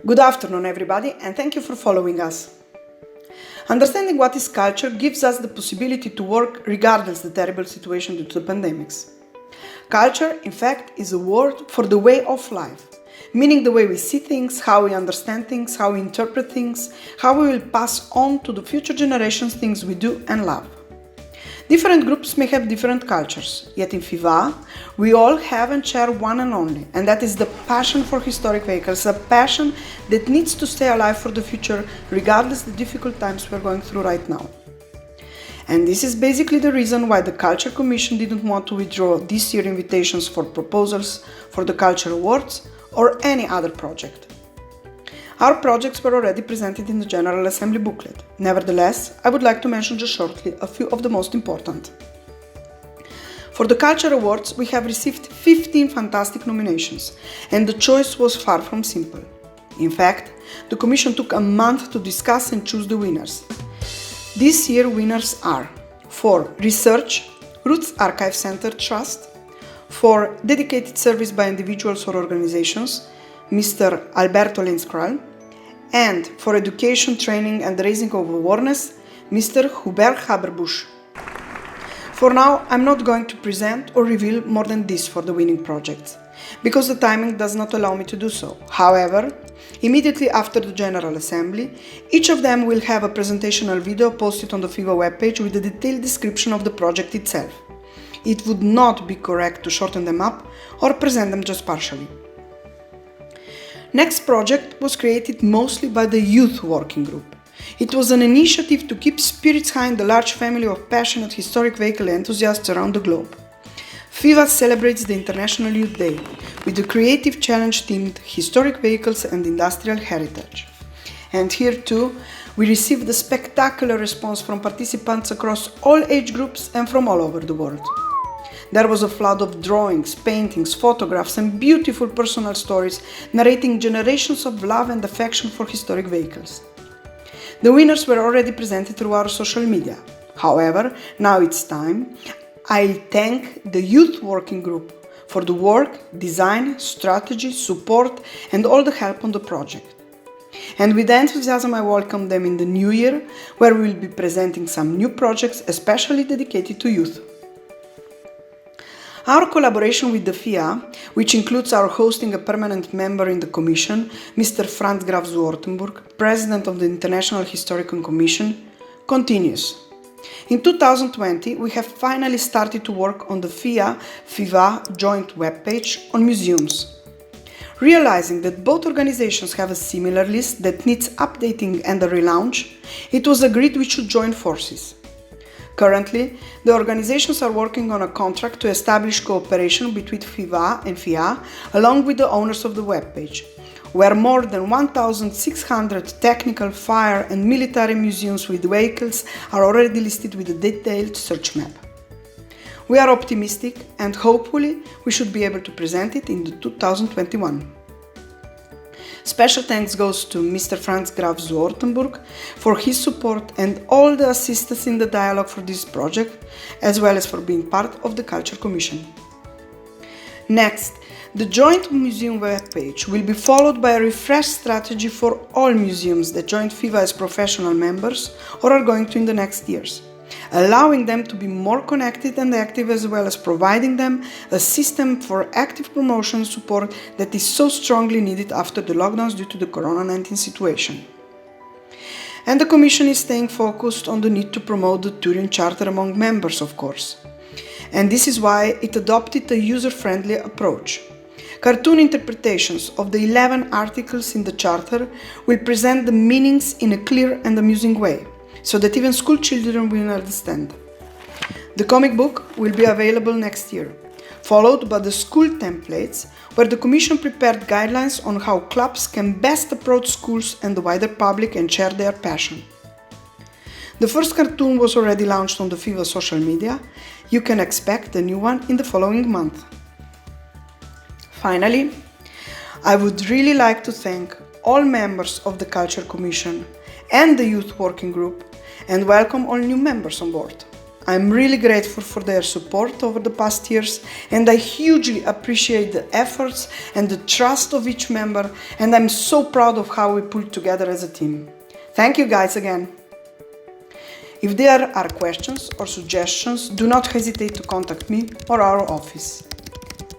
Good afternoon, everybody, and thank you for following us. Understanding what is culture gives us the possibility to work regardless the terrible situation due to the pandemics. Culture, in fact, is a word for the way of life, meaning the way we see things, how we understand things, how we interpret things, how we will pass on to the future generations things we do and love. Different groups may have different cultures, yet in FIVA, we all have and share one and only, and that is the passion for historic vehicles, a passion that needs to stay alive for the future, regardless the difficult times we're going through right now. And this is basically the reason why the Culture Commission didn't want to withdraw this year's invitations for proposals for the Culture Awards or any other project. Our projects were already presented in the General Assembly booklet. Nevertheless, I would like to mention just shortly a few of the most important. For the Culture Awards, we have received 15 fantastic nominations, and the choice was far from simple. In fact, the Commission took a month to discuss and choose the winners. This year, winners are for Research, Roots Archive Center Trust, for Dedicated Service by Individuals or Organizations, Mr. Alberto Lenskral, and for Education, Training and Raising of Awareness, Mr. Hubert Haberbusch. For now, I'm not going to present or reveal more than this for the winning projects, because the timing does not allow me to do so. However, immediately after the General Assembly, each of them will have a presentational video posted on the FIVA webpage with a detailed description of the project itself. It would not be correct to shorten them up or present them just partially. Next project was created mostly by the Youth Working Group. It was an initiative to keep spirits high in the large family of passionate historic vehicle enthusiasts around the globe. FIVA celebrates the International Youth Day with the creative challenge themed Historic Vehicles and Industrial Heritage. And here too, we received a spectacular response from participants across all age groups and from all over the world. There was a flood of drawings, paintings, photographs, and beautiful personal stories narrating generations of love and affection for historic vehicles. The winners were already presented through our social media. However, now it's time. I thank the Youth Working Group for the work, design, strategy, support, and all the help on the project. And with enthusiasm, I welcome them in the new year, where we will be presenting some new projects especially dedicated to youth. Our collaboration with the FIA, which includes our hosting a permanent member in the Commission, Mr. Franz Graf zu Ortenburg, President of the International Historical Commission, continues. In 2020, we have finally started to work on the FIA-FIVA joint webpage on museums. Realizing that both organizations have a similar list that needs updating and a relaunch, it was agreed we should join forces. Currently, the organizations are working on a contract to establish cooperation between FIVA and FIA, along with the owners of the webpage, where more than 1,600 technical, fire and military museums with vehicles are already listed with a detailed search map. We are optimistic and hopefully we should be able to present it in 2021. Special thanks goes to Mr. Franz Graf zu Ortenburg for his support and all the assistance in the dialogue for this project, as well as for being part of the Culture Commission. Next, the joint museum webpage will be followed by a refreshed strategy for all museums that joined FIVA as professional members or are going to in the next years, allowing them to be more connected and active, as well as providing them a system for active promotion and support that is so strongly needed after the lockdowns due to the Corona-19 situation. And the Commission is staying focused on the need to promote the Turin Charter among members, of course. And this is why it adopted a user-friendly approach. Cartoon interpretations of the 11 articles in the Charter will present the meanings in a clear and amusing way, so that even school children will understand. The comic book will be available next year, followed by the school templates, where the Commission prepared guidelines on how clubs can best approach schools and the wider public and share their passion. The first cartoon was already launched on the FIVA social media. You can expect a new one in the following month. Finally, I would really like to thank all members of the Culture Commission and the Youth Working Group and welcome all new members on board. I'm really grateful for their support over the past years, and I hugely appreciate the efforts and the trust of each member, and I'm so proud of how we pulled together as a team. Thank you guys again. If there are questions or suggestions, do not hesitate to contact me or our office.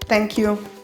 Thank you.